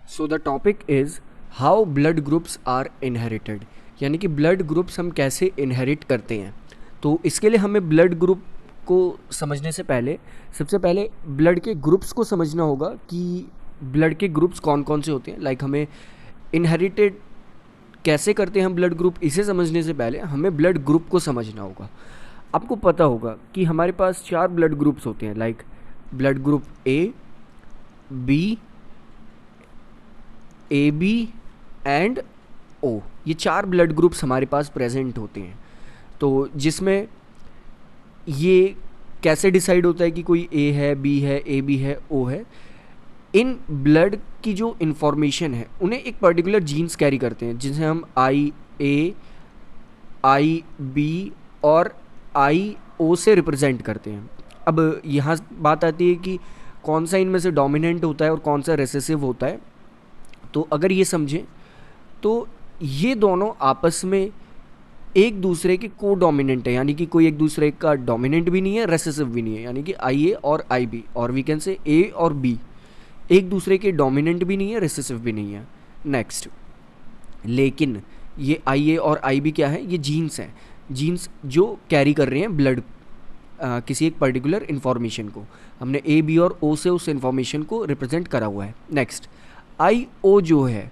So the topic is how blood groups are inherited, यानी कि blood groups हम कैसे इनहेरिट करते हैं। तो इसके लिए हमें ब्लड ग्रुप को समझने से पहले सबसे पहले ब्लड के ग्रुप्स को समझना होगा कि ब्लड के ग्रुप्स कौन कौन से होते हैं। हमें इनहेरिटेड कैसे करते हैं हम ब्लड ग्रुप, इसे समझने से पहले हमें ब्लड ग्रुप को समझना होगा। आपको पता होगा कि हमारे पास 4 ब्लड ग्रुप्स होते हैं, like blood group A, B, A B and O. ये 4 ब्लड ग्रुप्स हमारे पास प्रेजेंट होते हैं। तो जिसमें ये कैसे डिसाइड होता है कि कोई ए है, बी है, ए बी है, ओ है। इन ब्लड की जो इन्फॉर्मेशन है उन्हें एक पर्टिकुलर जीन्स कैरी करते हैं, जिसे हम आई ए, आई बी और आई ओ से रिप्रेजेंट करते हैं। अब यहाँ बात आती है कि कौन सा इनमें से डोमिनेंट होता है और कौन सा रेसेसिव होता है। तो अगर ये समझें तो ये दोनों आपस में एक दूसरे के को डोमिनेंट है, यानी कि कोई एक दूसरे का डोमिनेंट भी नहीं है, रेसेसिव भी नहीं है। यानी कि आई ए और आई बी, और वी कैन से ए और बी एक दूसरे के डोमिनेंट भी नहीं है, रेसेसिव भी नहीं है। नेक्स्ट, लेकिन ये आई ए और आई बी क्या है? ये जीन्स हैं, जीन्स जो कैरी कर रहे हैं ब्लड किसी एक पर्टिकुलर इन्फॉर्मेशन को। हमने ए बी और ओ से उस इन्फॉर्मेशन को रिप्रेजेंट करा हुआ है। नेक्स्ट, आई ओ जो है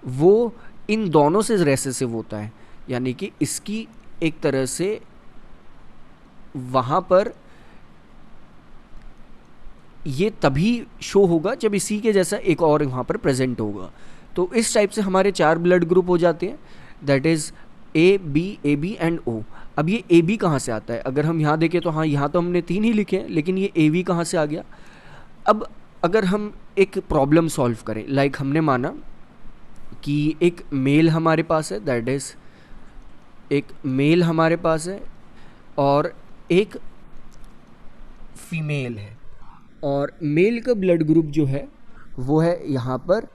वो इन दोनों से रेसेसिव होता है, यानी कि इसकी एक तरह से वहाँ पर ये तभी शो होगा जब इसी के जैसा एक और वहाँ पर प्रेजेंट होगा। तो इस टाइप से हमारे 4 ब्लड ग्रुप हो जाते हैं, that is A B and O. अब ये ए बी कहाँ से आता है? अगर हम यहाँ देखें तो हाँ, यहाँ तो हमने 3 ही लिखे हैं, लेकिन ये ए बी कहाँ से आ गया? अब अगर हम एक प्रॉब्लम सॉल्व करें, लाइक हमने माना कि एक मेल हमारे पास है, दैट इज़ एक मेल हमारे पास है और एक फीमेल है, और मेल का ब्लड ग्रुप जो है वो है यहाँ पर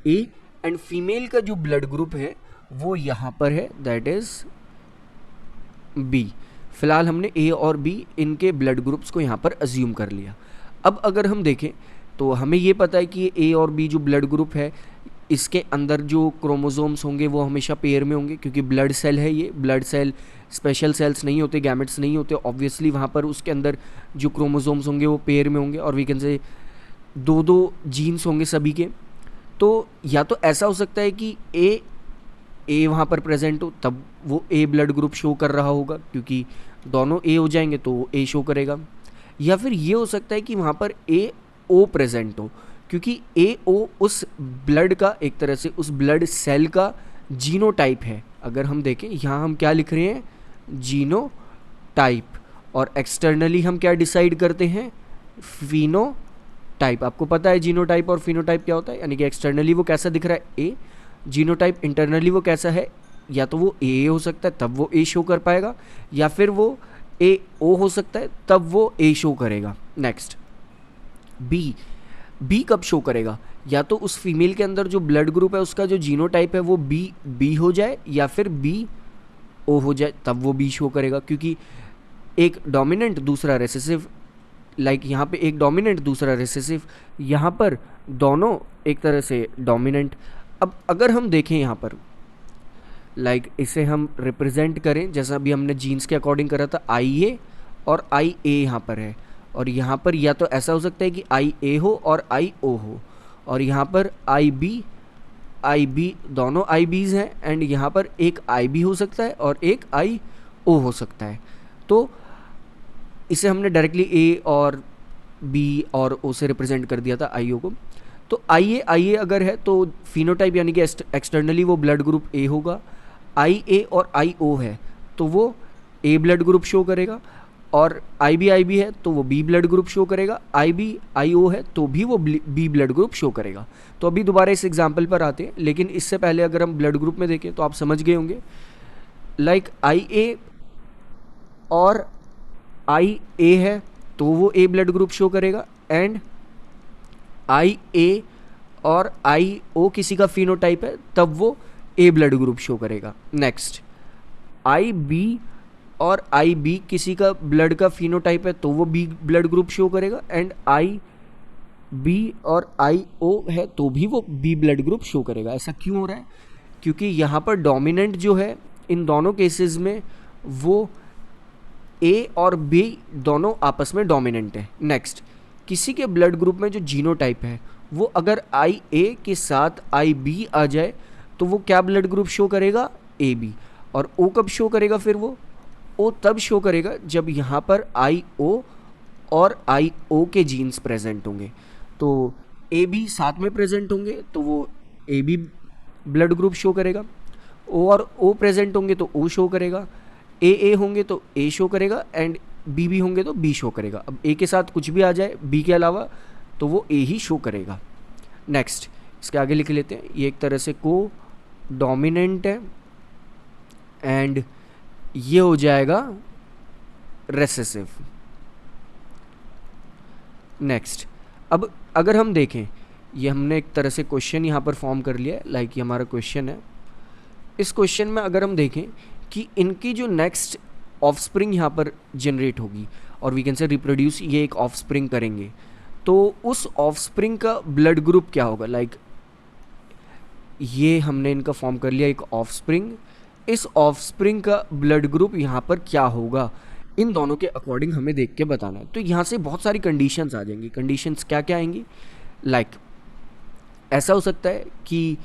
ए, एंड फीमेल का जो ब्लड ग्रुप है वो यहाँ पर है, दैट इज़ बी। फिलहाल हमने ए और बी इनके ब्लड ग्रुप्स को यहाँ पर अज्यूम कर लिया। अब अगर हम देखें तो हमें ये पता है कि ए और बी जो ब्लड ग्रुप है इसके अंदर जो क्रोमोसोम्स होंगे वो हमेशा पेयर में होंगे, क्योंकि ब्लड सेल है। ये ब्लड सेल स्पेशल सेल्स नहीं होते, गैमेट्स नहीं होते, ऑब्वियसली वहाँ पर उसके अंदर जो क्रोमोसोम्स होंगे वो पेयर में होंगे, और वी कैन से 2-2 जीन्स होंगे सभी के। तो या तो ऐसा हो सकता है कि ए वहाँ पर प्रेजेंट हो, तब वो ए ब्लड ग्रुप शो कर रहा होगा, क्योंकि दोनों ए हो जाएंगे तो ए शो करेगा। या फिर ये हो सकता है कि वहाँ पर ए ओ प्रेजेंट हो, क्योंकि ए ओ उस ब्लड का एक तरह से उस ब्लड सेल का जीनोटाइप है। अगर हम देखें यहाँ हम क्या लिख रहे हैं? जीनोटाइप। और एक्सटर्नली हम क्या डिसाइड करते हैं? फिनोटाइप। आपको पता है जीनोटाइप और फिनोटाइप क्या होता है, यानी कि एक्सटर्नली वो कैसा दिख रहा है? ए। जीनोटाइप इंटरनली वो कैसा है? या तो वो ए हो सकता है तब वो ए शो कर पाएगा, या फिर वो ए ओ हो सकता है तब वो ए शो करेगा। Next, B. बी कब शो करेगा? या तो उस फीमेल के अंदर जो ब्लड ग्रुप है उसका जो जीनोटाइप है वो बी हो जाए, या फिर बी ओ हो जाए, तब वो बी शो करेगा, क्योंकि एक डोमिनेंट दूसरा रेसेसिव, लाइक यहाँ पे एक डोमिनेंट दूसरा रेसेसिव, यहाँ पर दोनों एक तरह से डोमिनेंट। अब अगर हम देखें यहाँ पर, लाइक इसे हम रिप्रेजेंट करें जैसा अभी हमने जीन्स के अकॉर्डिंग करा था, आई ए और आई ए यहाँ पर है, और यहाँ पर या तो ऐसा हो सकता है कि आई ए हो और आई ओ हो, और यहाँ पर आई बी दोनों आई बीज हैं, एंड यहाँ पर एक आई बी हो सकता है और एक आई ओ हो सकता है। तो इसे हमने डायरेक्टली ए और बी और ओ से रिप्रेजेंट कर दिया था आई ओ को। तो आई ए अगर है तो फिनोटाइप यानी कि एक्सटर्नली वो ब्लड ग्रुप ए होगा। आई ए और आई ओ है तो वो ए ब्लड ग्रुप शो करेगा, और आई बी है तो वो बी ब्लड ग्रुप शो करेगा, आई बी आई ओ है तो भी वो बी ब्लड ग्रुप शो करेगा। तो अभी दोबारा इस एग्जाम्पल पर आते हैं, लेकिन इससे पहले अगर हम ब्लड ग्रुप में देखें तो आप समझ गए होंगे, लाइक आई ए और आई ए है तो वो ए ब्लड ग्रुप शो करेगा, एंड आई ए और आई ओ किसी का फिनोटाइप है तब वो ए ब्लड ग्रुप शो करेगा। नेक्स्ट, आई बी और आई बी किसी का ब्लड का फिनोटाइप है तो वो बी ब्लड ग्रुप शो करेगा, एंड आई बी और आई ओ है तो भी वो बी ब्लड ग्रुप शो करेगा। ऐसा क्यों हो रहा है? क्योंकि यहाँ पर डोमिनेंट जो है इन दोनों केसेस में वो ए और बी दोनों आपस में डोमिनेंट है। नेक्स्ट, किसी के ब्लड ग्रुप में जो जीनोटाइप है वो अगर आई ए के साथ आई बी आ जाए तो वो क्या ब्लड ग्रुप शो करेगा? A B. और ओ कब शो करेगा? फिर वो ओ तब शो करेगा जब यहाँ पर आई ओ और आई ओ के जीन्स प्रेजेंट होंगे। तो ए बी साथ में प्रेजेंट होंगे तो वो A B blood group show करेगा। ओ और ओ प्रेजेंट होंगे तो ओ शो करेगा। ए होंगे तो ए शो करेगा एंड बी होंगे तो बी शो करेगा। अब ए के साथ कुछ भी आ जाए बी के अलावा तो वो ए ही शो करेगा। नेक्स्ट, इसके आगे लिख लेते हैं, ये एक तरह से को डोमिनेंट है एंड ये हो जाएगा रेसेसिव। नेक्स्ट, अब अगर हम देखें, ये हमने एक तरह से क्वेश्चन यहाँ पर फॉर्म कर लिया है, लाइक ये हमारा क्वेश्चन है। इस क्वेश्चन में अगर हम देखें कि इनकी जो नेक्स्ट ऑफस्प्रिंग यहाँ पर जनरेट होगी और वी कैन से रिप्रोड्यूस, ये एक ऑफस्प्रिंग करेंगे, तो उस ऑफस्प्रिंग का ब्लड ग्रुप क्या होगा? लाइक ये हमने इनका फॉर्म कर लिया एक ऑफस्प्रिंग, इस ऑफस्प्रिंग का ब्लड ग्रुप यहाँ पर क्या होगा, इन दोनों के अकॉर्डिंग हमें देख के बताना है। तो यहाँ से बहुत सारी कंडीशंस आ जाएंगी। कंडीशंस क्या क्या आएंगी? लाइक ऐसा हो सकता है कि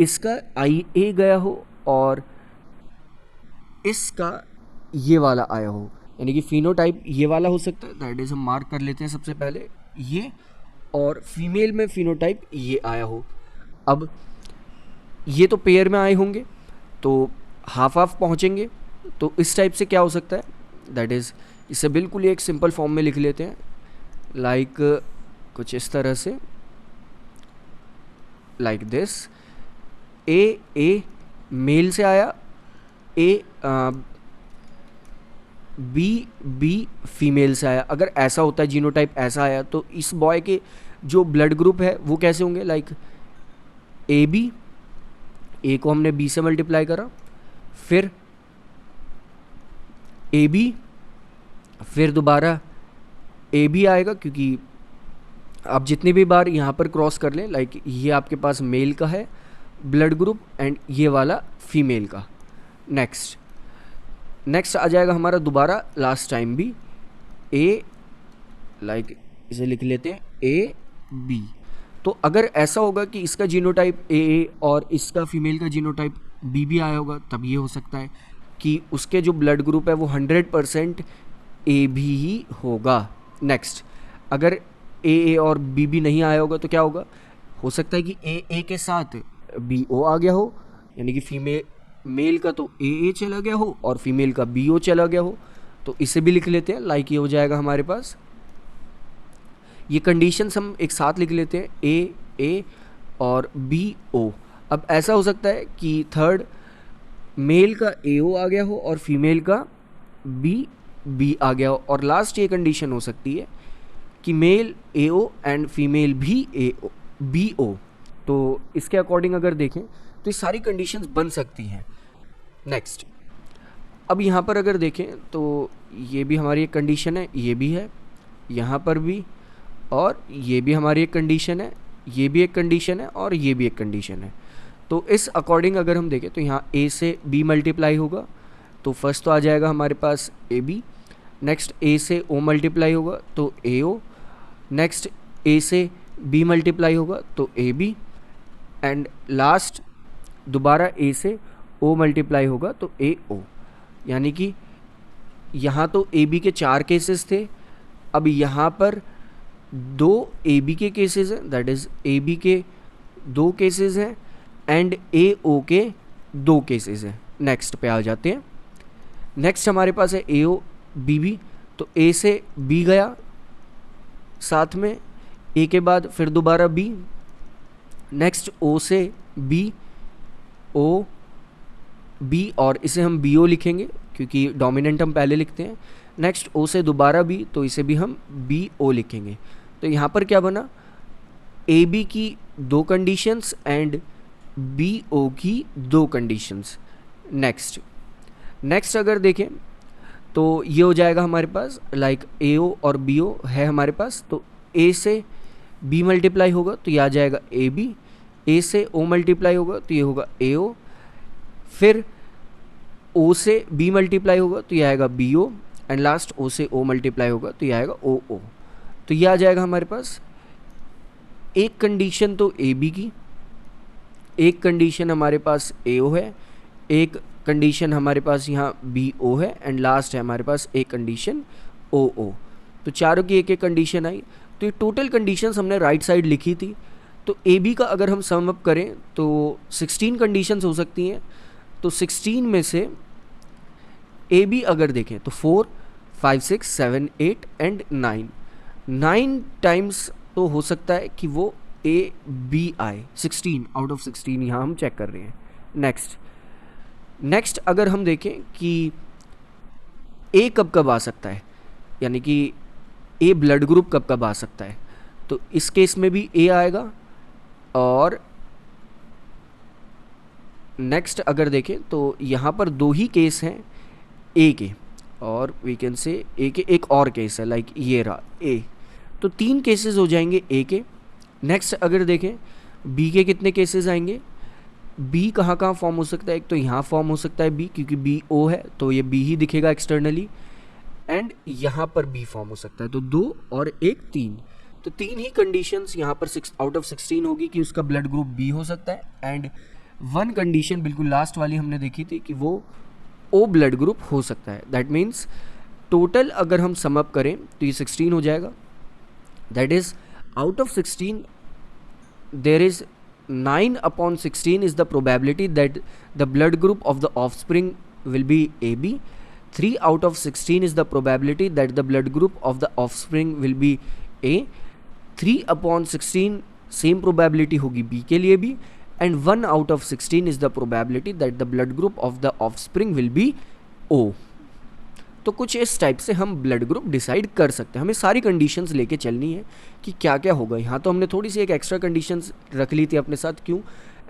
इसका आई ए गया हो और इसका ये वाला आया हो, यानी कि फिनोटाइप ये वाला हो सकता है, दैट इज हम मार्क कर लेते हैं सबसे पहले ये, और फीमेल में फिनोटाइप ये आया हो। अब ये तो पेयर में आए होंगे तो हाफ हाफ पहुँचेंगे, तो इस टाइप से क्या हो सकता है, दैट इज़ इसे बिल्कुल एक सिंपल फॉर्म में लिख लेते हैं, लाइक कुछ इस तरह से, लाइक दिस, ए मेल से आया, ए बी फीमेल से आया। अगर ऐसा होता है, जीनोटाइप ऐसा आया, तो इस बॉय के जो ब्लड ग्रुप है वो कैसे होंगे? लाइक ए बी, ए को हमने बी से मल्टीप्लाई करा, फिर ए बी, फिर दोबारा ए बी आएगा, क्योंकि आप जितनी भी बार यहाँ पर क्रॉस कर लें, लाइक ये आपके पास मेल का है ब्लड ग्रुप एंड ये वाला फीमेल का। नेक्स्ट आ जाएगा हमारा दोबारा लास्ट टाइम भी ए, लाइक इसे लिख लेते हैं ए बी। तो अगर ऐसा होगा कि इसका जीनोटाइप ए और इसका फीमेल का जीनोटाइप बी आया होगा, तब ये हो सकता है कि उसके जो ब्लड ग्रुप है वो 100% ए भी ही होगा। नेक्स्ट, अगर ए और बी नहीं आया होगा तो क्या होगा? हो सकता है कि ए के साथ बी ओ आ गया हो, यानी कि मेल का तो ए चला गया हो और फीमेल का बी ओ चला गया हो। तो इसे भी लिख लेते हैं, लाइक ये हो जाएगा हमारे पास। ये कंडीशंस हम एक साथ लिख लेते हैं, ए और बी ओ। अब ऐसा हो सकता है कि थर्ड मेल का ए ओ आ गया हो और फीमेल का बी आ गया हो, और लास्ट ये कंडीशन हो सकती है कि male A O and female भी बी ओ। तो इसके अकॉर्डिंग अगर देखें तो ये सारी कंडीशंस बन सकती हैं। नेक्स्ट, अब यहाँ पर अगर देखें तो ये भी हमारी एक कंडीशन है, ये भी है यहाँ पर भी, और ये भी हमारी एक कंडीशन है, ये भी एक कंडीशन है और ये भी एक कंडीशन है। तो इस अकॉर्डिंग अगर हम देखें तो यहाँ ए से बी मल्टीप्लाई होगा, तो फर्स्ट तो आ जाएगा हमारे पास ए बी। नेक्स्ट ए से ओ मल्टीप्लाई होगा तो ए ओ। नेक्स्ट ए से बी मल्टीप्लाई होगा तो ए बी, एंड लास्ट दोबारा ए से ओ मल्टीप्लाई होगा तो ए ओ। यानी कि यहाँ तो ए बी के 4 केसेस थे, अब यहाँ पर 2 ए बी के केसेस हैं, दैट इज़ ए बी के 2 केसेस हैं एंड ए ओ के 2 केसेस हैं। नेक्स्ट पे आ जाते हैं। नेक्स्ट हमारे पास है ए ओ बी बी, तो ए से बी गया, साथ में ए के बाद फिर दोबारा बी। नेक्स्ट ओ से बी, ओ बी, और इसे हम बी ओ लिखेंगे क्योंकि डोमिनेंट हम पहले लिखते हैं। नेक्स्ट ओ से दोबारा बी, तो इसे भी हम बी ओ लिखेंगे। तो यहाँ पर क्या बना, ए बी की 2 कंडीशंस एंड बी ओ की 2 कंडीशंस। नेक्स्ट अगर देखें तो ये हो जाएगा हमारे पास, लाइक ए ओ और बी ओ है हमारे पास, तो ए से बी मल्टीप्लाई होगा तो ये आ जाएगा ए बी, ए से ओ मल्टीप्लाई होगा तो ये होगा ए ओ, फिर ओ से बी मल्टीप्लाई होगा तो ये आएगा बी ओ, एंड लास्ट ओ से ओ मल्टीप्लाई होगा तो ये आएगा ओ ओ। तो ये आ जाएगा हमारे पास एक कंडीशन तो ए बी की, एक कंडीशन हमारे पास ए ओ है, एक कंडीशन हमारे पास यहाँ बी ओ है, एंड लास्ट है हमारे पास एक कंडीशन ओ ओ। तो चारों की एक एक कंडीशन आई। तो ये टोटल कंडीशंस हमने राइट साइड लिखी थी। तो ए बी का अगर हम सम अप करें तो 16 कंडीशंस हो सकती हैं। तो 16 में से ए बी अगर देखें तो 4, 5, 6, 7, 8 एंड 9 टाइम्स तो हो सकता है कि वो ए बी आए। 16 आउट ऑफ 16 यहाँ हम चेक कर रहे हैं। नेक्स्ट अगर हम देखें कि ए कब कब आ सकता है, यानी कि ए ब्लड ग्रुप कब कब आ सकता है, तो इस केस में भी ए आएगा। और नेक्स्ट अगर देखें तो यहाँ पर दो ही केस हैं ए के, और वी कैन से ए के एक और केस है लाइक ये रहा ए, तो 3 केसेस हो जाएंगे ए के। नेक्स्ट अगर देखें बी के कितने केसेस आएंगे, बी कहाँ कहाँ फॉर्म हो सकता है, एक तो यहाँ फॉर्म हो सकता है बी, क्योंकि बी ओ है तो ये बी ही दिखेगा एक्सटर्नली, एंड यहाँ पर बी फॉर्म हो सकता है। तो 2 और 1 3, तो 3 ही कंडीशंस यहाँ पर 6 आउट ऑफ 16 होगी कि उसका ब्लड ग्रुप बी हो सकता है, एंड 1 कंडीशन बिल्कुल लास्ट वाली हमने देखी थी कि वो ओ ब्लड ग्रुप हो सकता है। दैट मीन्स टोटल अगर हम सम अप करें तो ये 16 हो जाएगा। That is out of 16 there is 9/16 is the probability that the blood group of the offspring will be AB. 3 out of 16 is the probability that the blood group of the offspring will be A. 3/16 same probability होगी B के लिए भी, and 1 out of 16 is the probability that the blood group of the offspring will be O. तो कुछ इस type से हम blood group decide कर सकते हैं। हमें सारी कंडीशंस लेके चलनी है कि क्या क्या होगा। यहाँ तो हमने थोड़ी सी एक एक्स्ट्रा कंडीशंस रख ली थी अपने साथ। क्यों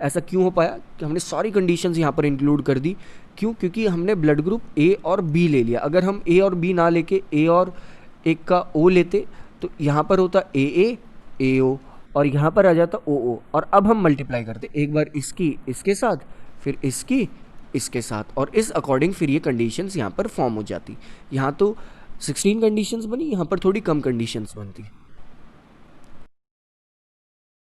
ऐसा क्यों हो पाया कि हमने सारी कंडीशंस यहाँ पर इंक्लूड कर दी? क्यों? क्योंकि हमने ब्लड ग्रुप ए और बी ले लिया। अगर हम ए और बी ना लेके ए और एक का ओ लेते तो यहाँ पर होता ए ओ, और यहाँ पर आ जाता ओ, और अब हम मल्टीप्लाई करते एक बार इसकी इसके साथ, फिर इसकी इसके साथ, और इस अकॉर्डिंग फिर ये कंडीशंस यहाँ पर फॉर्म हो जाती। यहाँ तो 16 कंडीशंस बनी, यहाँ पर थोड़ी कम कंडीशंस बनती।